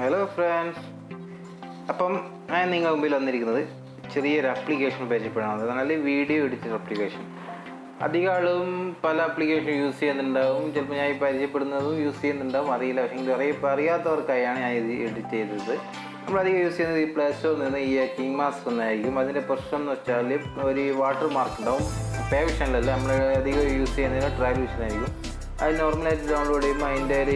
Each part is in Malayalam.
ഹലോ ഫ്രണ്ട്സ്, അപ്പം ഞാൻ നിങ്ങളുടെ മുമ്പിൽ വന്നിരിക്കുന്നത് ചെറിയൊരു ആപ്ലിക്കേഷൻ പരിചയപ്പെടാണ്. നല്ല വീഡിയോ എഡിറ്റർ ആപ്ലിക്കേഷൻ. അധികം ആളും പല ആപ്ലിക്കേഷൻ യൂസ് ചെയ്യുന്നുണ്ടാവും. ചിലപ്പോൾ ഞാൻ ഈ പരിചയപ്പെടുന്നതും യൂസ് ചെയ്യുന്നുണ്ടാവും, അറിയില്ല. പക്ഷേ അറിയാത്തവർക്കായാണ് ഞാൻ ഇത് എഡിറ്റ് ചെയ്തത്. നമ്മളധികം യൂസ് ചെയ്യുന്നത് ഈ പ്ലേ സ്റ്റോറിൽ നിന്ന് ഈ കിങ് മാസ്റ്റർ എന്നായിരിക്കും. അതിൻ്റെ പ്രശ്നം എന്ന് വെച്ചാൽ ഒരു വാട്ടർ മാർക്ക് ഉണ്ടാവും. പേ വിഷനിലല്ല, നമ്മൾ അധികം യൂസ് ചെയ്യുന്നതിന് ട്രയൽ വിഷനായിരിക്കും. അത് നോർമലായിട്ട് ഡൗൺലോഡ് ചെയ്യുമ്പോൾ അതിൻ്റെ ഒരു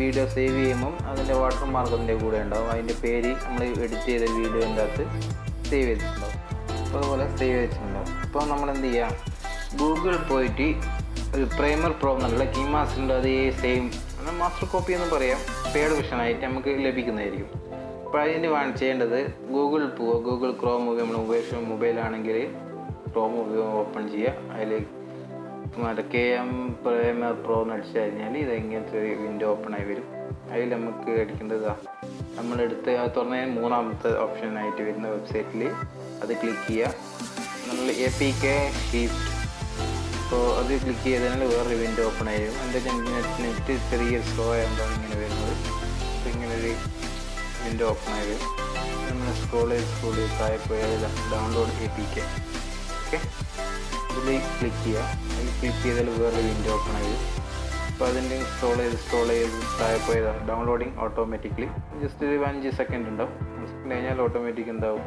വീഡിയോ സേവ് ചെയ്യുമ്പം അതിൻ്റെ വാട്ടർ മാർക്ക് അതിൻ്റെ കൂടെ ഉണ്ടാവും. അതിൻ്റെ പേര് നമ്മൾ എഡിറ്റ് ചെയ്ത വീഡിയോൻ്റെ അകത്ത് സേവ് ചെയ്തിട്ടുണ്ടാവും. അപ്പോൾ അതുപോലെ സേവ് ചെയ്തിട്ടുണ്ടാവും. അപ്പോൾ നമ്മൾ എന്ത് ചെയ്യുക, ഗൂഗിൾ പോയിട്ട് ഒരു പ്രൈമർ പ്രോ എന്നുള്ള കിങ് മാസ്റ്ററിൻ്റെ അതേ സെയിം മാസ്റ്റർ കോപ്പി എന്ന് പറയാം, പെയ്ഡ് വിഷനായിട്ട് നമുക്ക് ലഭിക്കുന്നതായിരിക്കും. അപ്പോൾ അതിന് ചെയ്യേണ്ടത് ഗൂഗിൾ പോവുക, ഗൂഗിൾ ക്രോം നമ്മൾ മൊബൈലാണെങ്കിൽ ക്രോം ഓപ്പൺ ചെയ്യുക. അതിൽ മറ്റേ KM പ്രൈമർ പ്രോ എന്ന് അടിച്ചു കഴിഞ്ഞാൽ ഇത് ഇങ്ങനത്തെ ഒരു വിൻഡോ ഓപ്പൺ ആയി വരും. അതിൽ നമുക്ക് അടിക്കേണ്ടതാണ് നമ്മളെടുത്ത് തുറന്നതിന് മൂന്നാമത്തെ ഓപ്ഷനായിട്ട് വരുന്ന വെബ്സൈറ്റിൽ അത് ക്ലിക്ക് ചെയ്യുക. നമ്മൾ APK ഷിഫ്റ്റ്, അപ്പോൾ അത് ക്ലിക്ക് ചെയ്തതിനാൽ വേറൊരു വിൻഡോ ഓപ്പൺ ആയി വരും. എൻ്റെ നെറ്റ് ചെറിയ സ്ലോ ആയതുകൊണ്ടാണ് ഇങ്ങനെ വരുന്നത്. അപ്പോൾ ഇങ്ങനൊരു വിൻഡോ ഓപ്പൺ ആയി വരും. നമ്മൾ സ്ക്രോൾ ചെയ്ത് താഴെ പോയാൽ ഡൗൺലോഡ് APK. ഓക്കെ, ഇതിൽ ക്ലിക്ക് ചെയ്യുക. അതിൽ ക്ലിക്ക് ചെയ്താൽ വേറെ വിൻഡോ ഓപ്പൺ ആയി. അപ്പോൾ അതിൻ്റെ ഇൻസ്റ്റാൾ ചെയ്ത് താഴെ പോയതാണ് ഡൗൺലോഡിങ് ഓട്ടോമാറ്റിക്കലി. ജസ്റ്റ് ഒരു 5 സെക്കൻഡ് ഉണ്ടാവും. സെക്കൻഡ് കഴിഞ്ഞാൽ ഓട്ടോമാറ്റിക് എന്താവും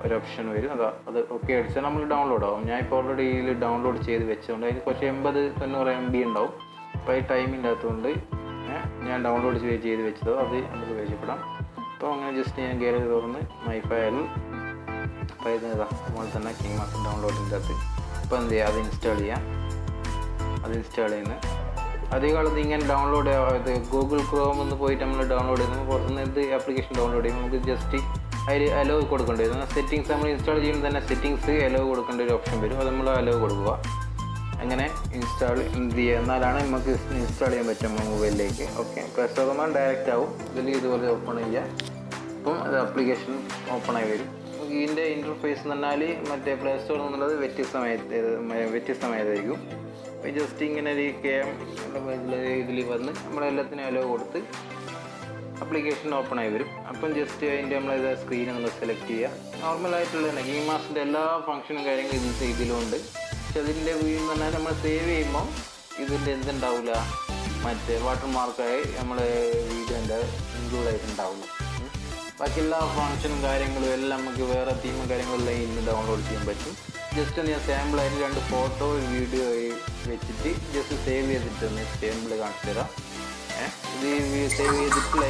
ഒരു ഓപ്ഷൻ വരും. അത് ഓക്കെ അടിച്ചാൽ നമ്മൾ ഡൗൺലോഡ് ആവും. ഞാൻ ഇപ്പോൾ ഓൾറെഡി ഇതിൽ ഡൗൺലോഡ് ചെയ്ത് വെച്ചതുകൊണ്ട് അതിന് കുറച്ച് 80-90 MB ഉണ്ടാവും. അപ്പോൾ ഈ ടൈമിൻ്റെ അകത്തുകൊണ്ട് ഞാൻ ഡൗൺലോഡ് ചെയ്ത് വെച്ചതോ അത് നമുക്ക് പരിചയപ്പെടാം. അപ്പോൾ അങ്ങനെ ജസ്റ്റ് ഞാൻ ഗാലറി തുറന്ന് മൈ ഫയൽ അപ്പോൾ ഇതാ നമ്മൾ തന്നെ കിങ് മാസ്റ്റർ ഡൗൺലോഡിൻ്റെ അകത്ത്. അപ്പോൾ എന്ത് ചെയ്യുക, അത് ഇൻസ്റ്റാൾ ചെയ്യുന്നത് അധികം കാലത്ത് ഇങ്ങനെ ഡൗൺലോഡ് ഇത് ഗൂഗിൾ ക്രോം എന്ന് പോയിട്ട് നമ്മൾ ഡൗൺലോഡ് ചെയ്യുമ്പോൾ പുറത്തുനിന്ന് ഇത് ആപ്ലിക്കേഷൻ ഡൗൺലോഡ് ചെയ്യുമ്പോൾ നമുക്ക് ജസ്റ്റ് അതിൽ അലോ കൊടുക്കേണ്ടി വരും. സെറ്റിങ്സ് നമ്മൾ ഇൻസ്റ്റാൾ ചെയ്യുമ്പോൾ തന്നെ സെറ്റിങ്സ് അലോ കൊടുക്കേണ്ട ഒരു ഓപ്ഷൻ വരും. അത് നമ്മൾ അലോ കൊടുക്കുക. അങ്ങനെ ഇൻസ്റ്റാൾ എന്ത് ചെയ്യുക, എന്നാലാണ് നമുക്ക് ഇൻസ്റ്റാൾ ചെയ്യാൻ പറ്റും മൊബൈലിലേക്ക്. ഓക്കെ, പ്രശ്നം ഡയറക്റ്റ് ആവും. ഇതിൽ ഇതുപോലെ ഓപ്പൺ ചെയ്യുക. അപ്പം അത് ആപ്ലിക്കേഷൻ ഓപ്പൺ ആയി വരും. ഇതിൻ്റെ ഇൻ്റർഫേസ് എന്ന് പറഞ്ഞാൽ മറ്റേ പ്ലേ സ്റ്റോർ എന്നുള്ളത് വ്യത്യസ്തമായതായിരിക്കും. അപ്പോൾ ജസ്റ്റ് ഇങ്ങനെ ഒരു KM ഇതിൽ വന്ന് നമ്മളെല്ലാത്തിനും അലോ കൊടുത്ത് ആപ്ലിക്കേഷൻ ഓപ്പൺ ആയി വരും. അപ്പം ജസ്റ്റ് അതിൻ്റെ നമ്മളിത് സ്ക്രീൻ നമ്മൾ സെലക്ട് ചെയ്യുക. നോർമലായിട്ടുള്ള തന്നെ കിങ് മാസ്റ്ററിൻ്റെ എല്ലാ ഫംഗ്ഷനും കാര്യങ്ങളും ഇതിലുണ്ട്. പക്ഷെ അതിൻ്റെ വ്യൂ എന്ന് പറഞ്ഞാൽ നമ്മൾ സേവ് ചെയ്യുമ്പോൾ ഇതിൻ്റെ എന്തുണ്ടാവില്ല, മറ്റേ വാട്ടർ മാർക്കായി നമ്മൾ വീഡിയോൻ്റെ ഇൻക്ലൂഡ് ആയിട്ടുണ്ടാവില്ല. ബാക്കി എല്ലാ ഫംഗ്ഷനും കാര്യങ്ങളും എല്ലാം നമുക്ക് വേറെ തീമും കാര്യങ്ങളെല്ലാം ഇന്ന് ഡൗൺലോഡ് ചെയ്യാൻ പറ്റും. ജസ്റ്റ് ഞാൻ സാമ്പിളായിട്ട് 2 ഫോട്ടോ വീഡിയോ വെച്ചിട്ട് ജസ്റ്റ് സേവ് ചെയ്തിട്ട് സാമ്പിൾ കാണിച്ചു തരാം. ഇത് സേവ് ചെയ്തിട്ടുള്ള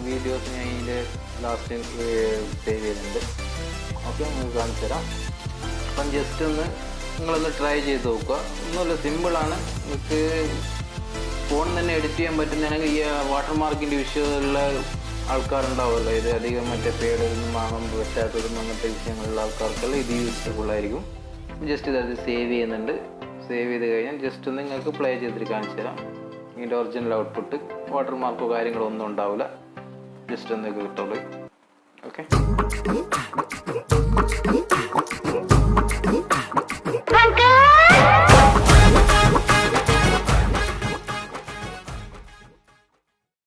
വീഡിയോസ് ഞാൻ ഇതിൻ്റെ ലാസ്റ്റ് സേവ് ചെയ്തിട്ടുണ്ട്. ഓക്കെ, നിങ്ങൾക്ക് കാണിച്ചു തരാം. അപ്പം ജസ്റ്റ് നിങ്ങളൊന്ന് ട്രൈ ചെയ്ത് നോക്കുക. ഒന്നുമില്ല, സിമ്പിളാണ്. നിങ്ങൾക്ക് ഫോൺ തന്നെ എഡിറ്റ് ചെയ്യാൻ പറ്റുന്നതാണെങ്കിൽ ഈ വാട്ടർ മാർക്കിൻ്റെ വിഷയമുള്ള ആൾക്കാരുണ്ടാവുമല്ലോ, ഇത് അധികം മറ്റേ പേടൊന്നും വാങ്ങാൻ പറ്റാത്തതും അങ്ങനത്തെ വിഷയങ്ങളുള്ള ആൾക്കാർക്കെല്ലാം ഇത് യൂസ്ഫുൾ ആയിരിക്കും. ജസ്റ്റ് ഇത് സേവ് ചെയ്യുന്നുണ്ട്. സേവ് ചെയ്ത് കഴിഞ്ഞാൽ ജസ്റ്റ് നിങ്ങൾക്ക് പ്ലേ ചെയ്തിട്ട് കാണിച്ചു തരാം. ഇതിൻ്റെ ഒറിജിനൽ ഔട്ട്പുട്ട് വാട്ടർ മാർക്കോ കാര്യങ്ങളോ ഒന്നും ഉണ്ടാവില്ല. ജസ്റ്റ് ഒന്ന് കിട്ടുള്ളൂ. ഓക്കെ.